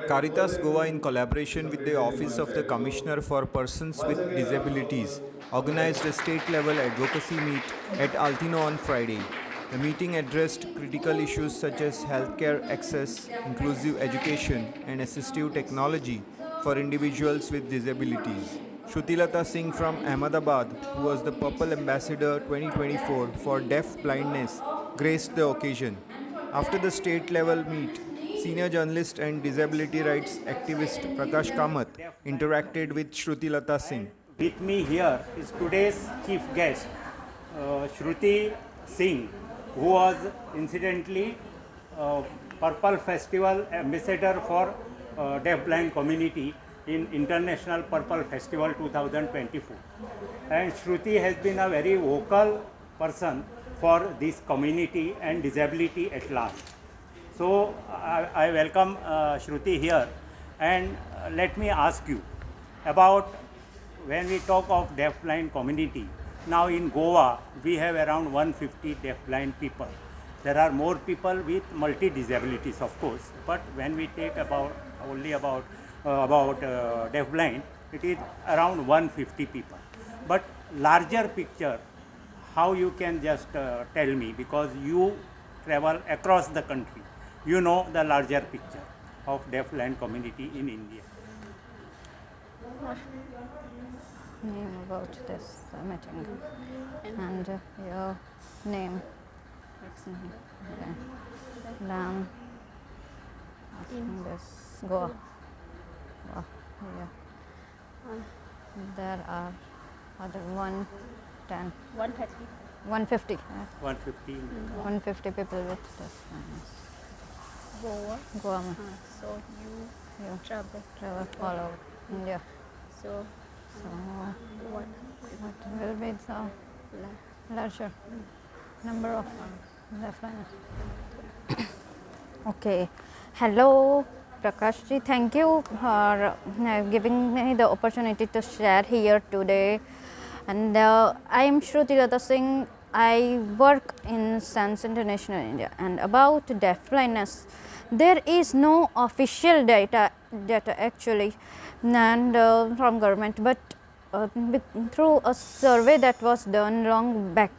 Caritas Goa, in collaboration with the Office of the Commissioner for Persons with Disabilities, organized a state level advocacy meet at Altinho on Friday. The meeting addressed critical issues such as healthcare access, inclusive education, and assistive technology for individuals with disabilities. Shrutilata Singh from Ahmedabad, who was the Purple Ambassador 2024 for Deafblindness, graced the occasion. After the state level meet, senior journalist and disability rights activist Prakash Kamat Deafblind interacted with community. Shrutilata Singh. And with me here is today's chief guest, Shruti Singh, who was incidentally Purple Festival ambassador for deafblind community in International Purple Festival 2024. And Shruti has been a very vocal person for this community and disability at large. So I welcome Shruti here, and let me ask you about when we talk of deafblind community. Now in Goa, we have around 150 deafblind people. There are more people with multi-disabilities, of course, but when we take about only about deafblind, it is around 150 people. But larger picture, how you can just tell me, because you travel across the country, you know the larger picture of deafblind community in India. Name about this meeting and your name. Okay. Lam. Asking this Goa. Goa. Yeah. There are other 110, 130. 150. 150. 150 people with this. Goa. Goa. So you You travel. all over India. So So what? what will be the larger number of deafblindness? Okay. Hello, Prakash ji. Thank you for giving me the opportunity to share here today. And I am Shrutilata Singh. I work in SENS International India. And about deafblindness, there is no official data actually, and from government, but through a survey that was done long back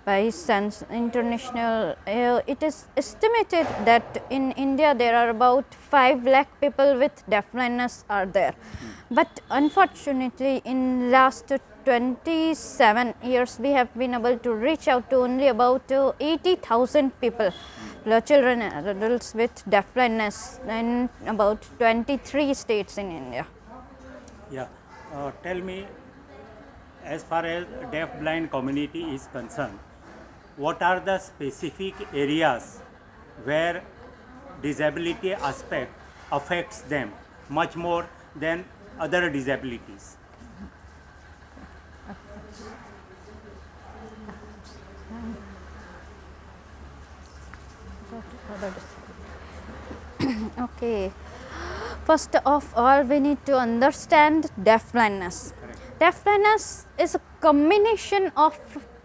by SENS International, it is estimated that in India there are about 5 lakh people with deafblindness are there. But unfortunately, in last 27 years, we have been able to reach out to only about 80,000 people, children and adults with deafblindness in about 23 states in India. Yeah. Tell me, as far as deafblind community is concerned, what are the specific areas where disability aspect affects them much more than other disabilities? Okay. First of all, we need to understand deafblindness. Deafblindness is a combination of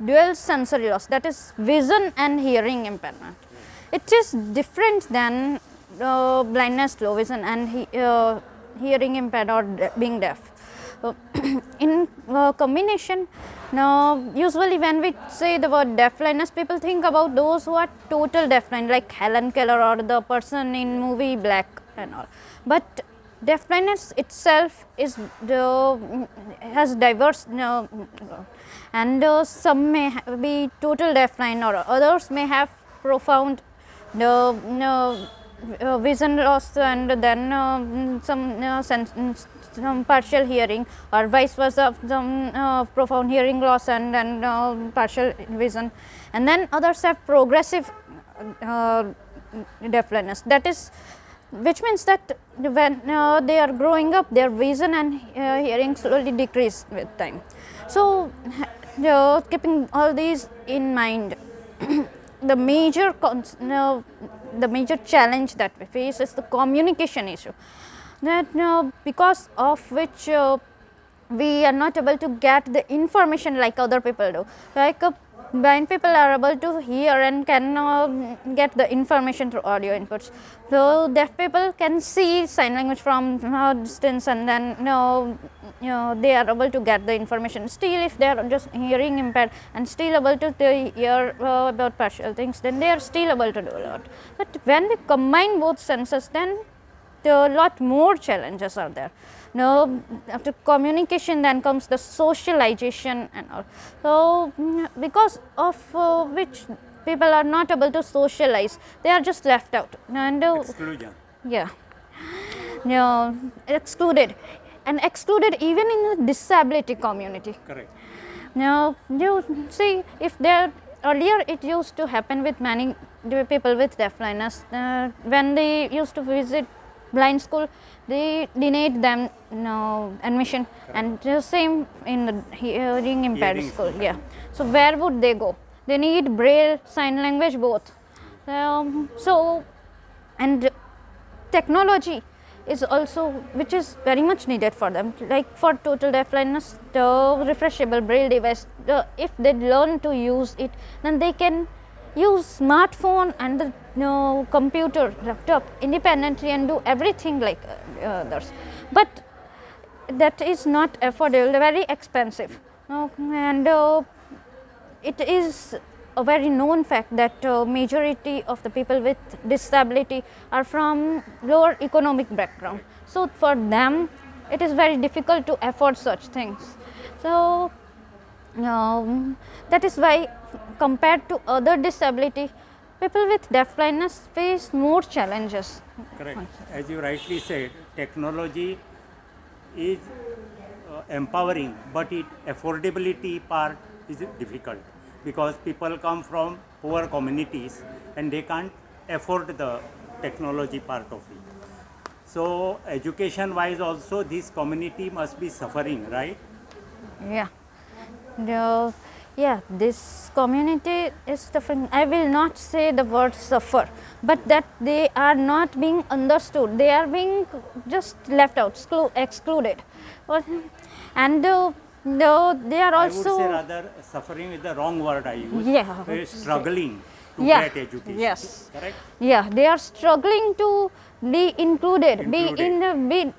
dual sensory loss, that is vision and hearing impairment. It is different than blindness, low vision, and hearing impaired or being deaf. In combination, now usually when we say the word deafblindness, people think about those who are total deafblind, like Helen Keller or the person in movie Black and all. But deafblindness itself is has diverse, and some may be total deafblind, or others may have profound vision loss, and then some partial hearing, or vice versa, some profound hearing loss and then partial vision, and then others have progressive deafblindness. That is, which means that when they are growing up, their vision and hearing slowly decrease with time. So, keeping all these in mind, the major challenge that we face is the communication issue, that because of which we are not able to get the information like other people do. Like blind people are able to hear and can get the information through audio inputs. So deaf people can see sign language from distance, and then they are able to get the information. Still, if they are just hearing impaired and still able to hear about partial things, then they are still able to do a lot. But when we combine both senses, then a lot more challenges are there. Now, after communication, then comes the socialization and all. So, because of which people are not able to socialize, they are just left out. And Exclusion. yeah, excluded, and excluded even in the disability community. Correct. Now, you see, if there earlier it used to happen with many people with deafblindness, when they used to visit blind school, they denied them admission. Correct. And the same in the hearing impaired school. Yeah. So where would they go? They need braille, sign language, both. So, and technology is also, which is very much needed for them, like for total deafblindness, the refreshable braille device, if they learn to use it, then they can use smartphone and the computer, laptop independently and do everything like others. But that is not affordable, very expensive. And it is a very known fact that majority of the people with disability are from lower economic background. So for them, it is very difficult to afford such things. So that is why, compared to other disability, people with deafblindness face more challenges. Correct. As you rightly said, technology is empowering, but its affordability part is difficult, because people come from poor communities and they can't afford the technology part of it. So education wise also this community must be suffering, right? Yeah. Yeah, this community is suffering. I will not say the word suffer, but that they are not being understood. They are being just left out, excluded. And they are also, I would say rather suffering is the wrong word I use. Yeah, They are struggling to yeah, get education. yes, Correct? yeah, they are struggling to be included, be in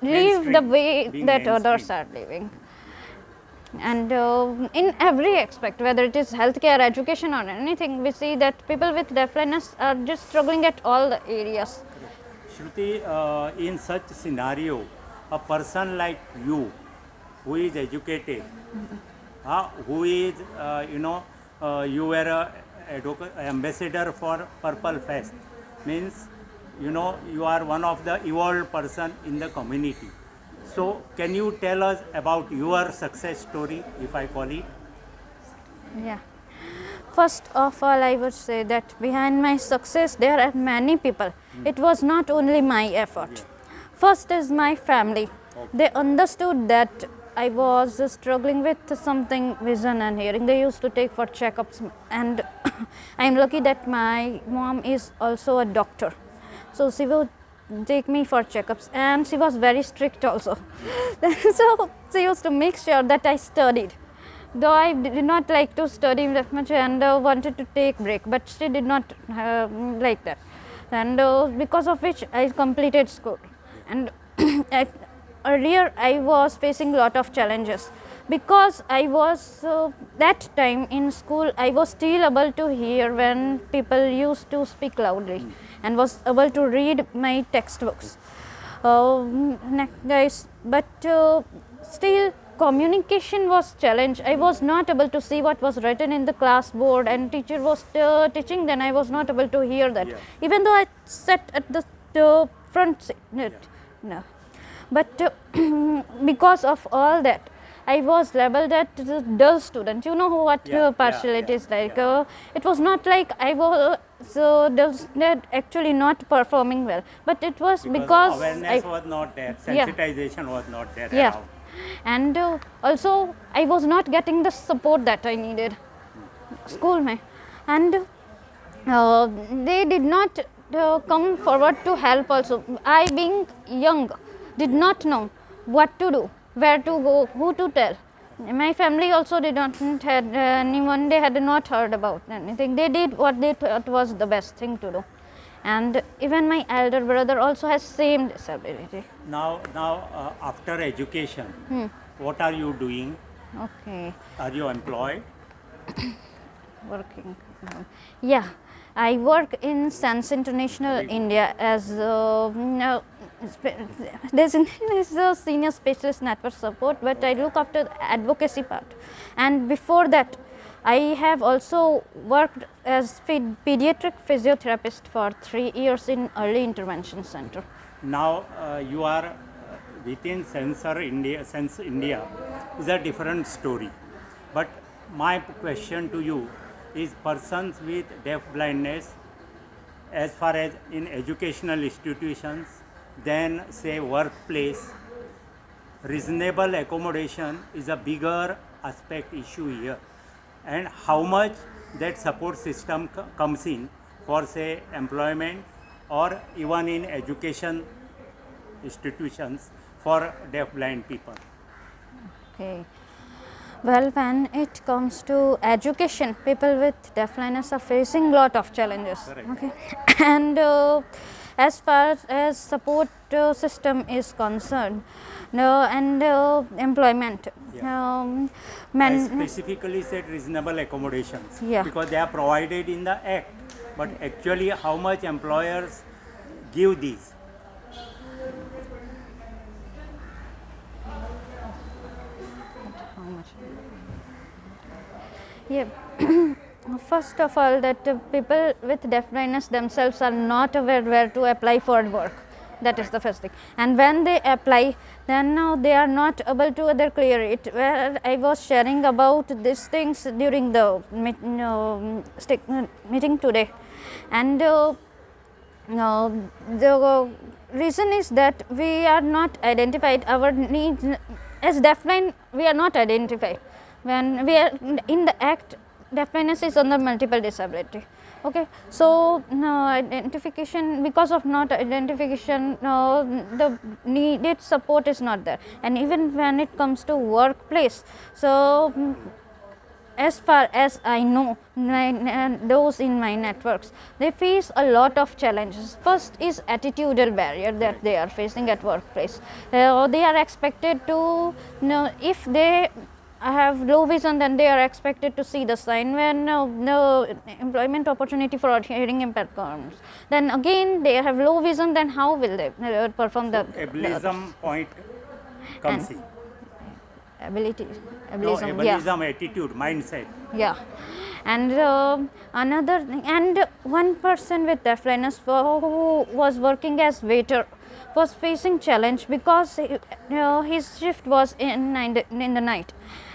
live the way Being that others mainstream. are living. And in every aspect, whether it is healthcare, education or anything, we see that people with deafblindness are just struggling at all the areas. Shruti, in such scenario, a person like you, who is educated, who is, you were an ambassador for Purple Fest, means, you are one of the evolved person in the community. So, can you tell us about your success story, if I call it? Yeah. First of all, I would say that behind my success, there are many people. It was not only my effort. Yeah. First is my family. They understood that I was struggling with something vision and hearing. They used to take for checkups, and I am lucky that my mom is also a doctor. So she will take me for checkups, and she was very strict also. So she used to make sure that I studied. Though I did not like to study that much and wanted to take break, but she did not like that. And because of which I completed school. And earlier I was facing a lot of challenges, because I was that time in school I was still able to hear when people used to speak loudly, and was able to read my textbooks. Guys, but still communication was challenge. I was not able to see what was written in the class board, and teacher was teaching, then I was not able to hear that. Yeah. Even though I sat at the front seat. No. But because of all that, I was labeled as the dull student. You know what partiality is like. It was not like I was actually not performing well, but it was because awareness was not there, sensitization was not there around. And also I was not getting the support that I needed. School mein. And they did not come forward to help also. I, being young, did not know what to do, where to go, who to tell. My family also did not had anyone, they had not heard about anything. They did what they thought was the best thing to do. And even my elder brother also has same disability. Now, after education, what are you doing? Okay, Are you employed? working. Yeah, I work in Sense International India as designated as a senior specialist network support, but I look after the advocacy part. And before that, I have also worked as pediatric physiotherapist for 3 years in early intervention center. Now you are within Sense India is a different story. But my question to you is persons with deaf blindness as far as in educational institutions, then say workplace, reasonable accommodation is a bigger aspect issue here. And how much that support system comes in for say employment or even in education institutions for deaf blind people. Okay. Well, when it comes to education, people with deafblindness are facing lot of challenges. Correct. Okay, and as far as support system is concerned, and employment, I specifically said reasonable accommodations Yeah. because they are provided in the act. But actually, how much employers give these? yeah. First of all, that people with deafblindness themselves are not aware where to apply for work. That is the first thing. And when they apply, then now they are not able to either clear it. Where I was sharing about these things during the meeting today, and the reason is that we are not identified our needs as deafblind. We are not identified when we are in the act. Deafblindness is under multiple disability. Okay, so identification, because of not identification, the needed support is not there. And even when it comes to workplace, so as far as I know, those in my networks, they face a lot of challenges. First is attitudinal barrier that they are facing at workplace. They are expected to, if they have low vision, then they are expected to see the sign. When the employment opportunity for hearing impaired comes, then again they have low vision, then how will they perform the Ableism point comes in. ability? No, Ableism, yeah. ableism attitude, mindset. Yeah, and another thing, and one person with deafblindness who was working as waiter was facing challenge because his shift was in the night,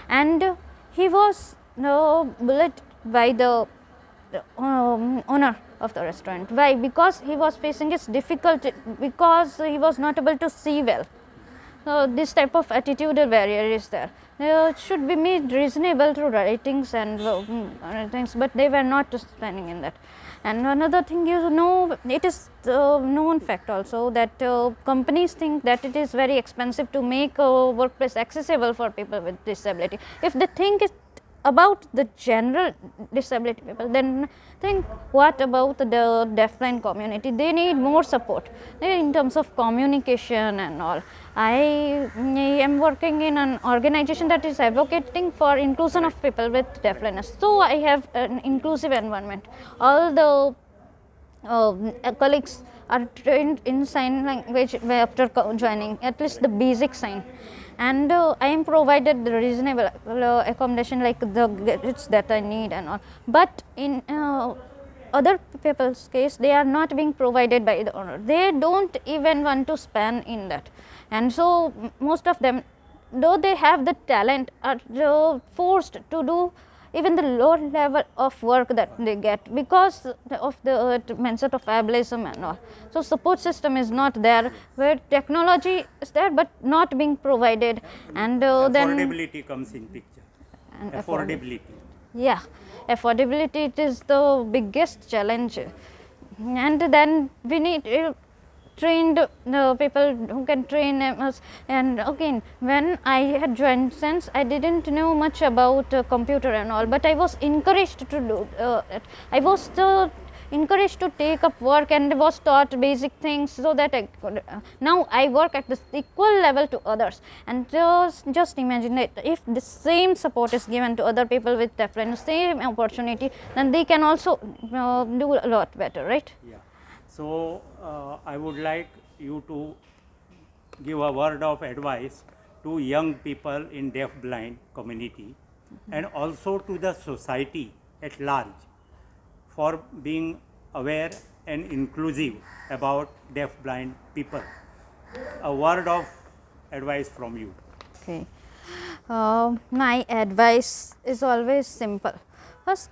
and he was bullied by the owner of the restaurant. Why? Because he was facing his difficulty because he was not able to see well. So this type of attitudinal barrier is there. It should be made reasonable through writings and things, but they were not standing in that. And another thing, it is known fact also that companies think that it is very expensive to make a workplace accessible for people with disability. If they think it about the general disability people, then think what about the deafblind community? They need more support in terms of communication and all. I am working in an organization that is advocating for inclusion of people with deafblindness. So I have an inclusive environment. All the colleagues are trained in sign language after joining, at least the basic sign. And I am provided the reasonable accommodation like the gadgets that I need and all. But in other people's case, they are not being provided by the owner. They don't even want to spend in that. And so most of them, though they have the talent, are forced to do even the lower level of work that they get because of the mindset of ableism and all. So support system is not there, where technology is there but not being provided, and then Affordability comes in picture. And Affordability. yeah, affordability, it is the biggest challenge. And then we need trained people who can train us. And again, when I had joined Sense, I didn't know much about computer and all, but I was encouraged to do it. I was encouraged to take up work and was taught basic things, so that I could, now I work at the equal level to others. And just imagine that if the same support is given to other people with deafblindness, same opportunity, then they can also do a lot better, right? Yeah. So I would like you to give a word of advice to young people in deaf-blind community and also to the society at large for being aware and inclusive about deaf-blind people. A word of advice from you. Okay. My advice is always simple. First,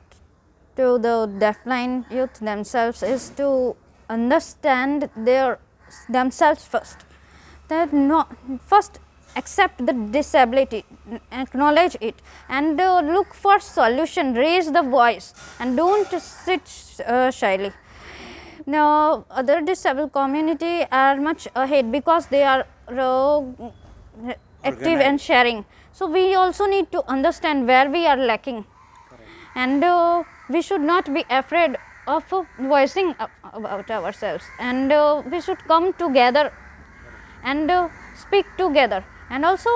to the deafblind youth themselves is to understand themselves first. That first accept the disability, acknowledge it, and look for solution, raise the voice, and don't sit shyly. Now, other disabled community are much ahead because they are active and sharing. So, we also need to understand where we are lacking. Correct. And we should not be afraid of voicing about ourselves, and we should come together and speak together, and also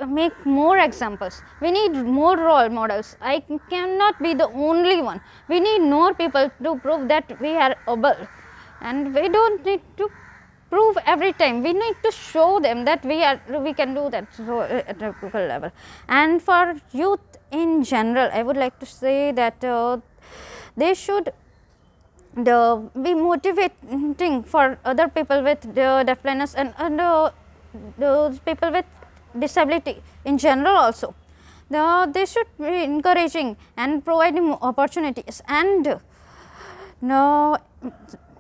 make more examples. We need more role models. I cannot be the only one. We need more people to prove that we are able, and we don't need to prove every time. We need to show them that we can do that at a local level. And for youth in general, I would like to say that they should be motivating for other people with deafblindness and those people with disability in general also. They should be encouraging and providing opportunities, and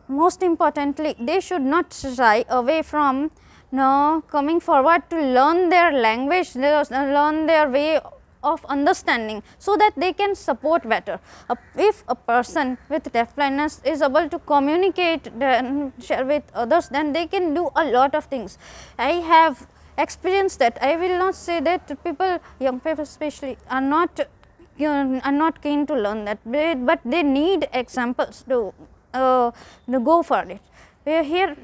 most importantly, they should not shy away from coming forward to learn their language, learn their way of understanding, so that they can support better. If a person with deafblindness is able to communicate and share with others, then they can do a lot of things. I have experienced that. I will not say that young people especially, are not keen to learn that, but they need examples to go for it. Here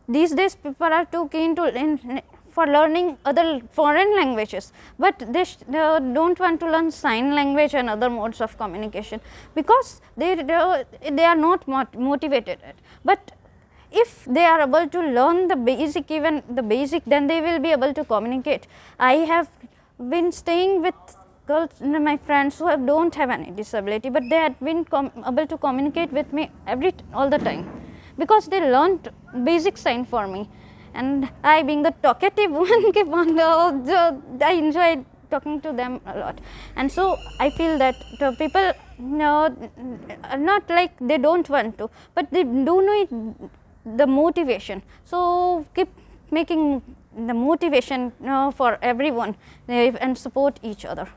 these days people are too keen to for learning other foreign languages, but they don't want to learn sign language and other modes of communication because they are not motivated. But if they are able to learn the basic, even the basic, then they will be able to communicate. I have been staying with girls, my friends who don't have any disability, but they had been able to communicate with me all the time because they learned basic sign for me. And I, being the talkative one, I enjoyed talking to them a lot. And so I feel that the people not like they don't want to, but they do need the motivation. So keep making the motivation for everyone and support each other.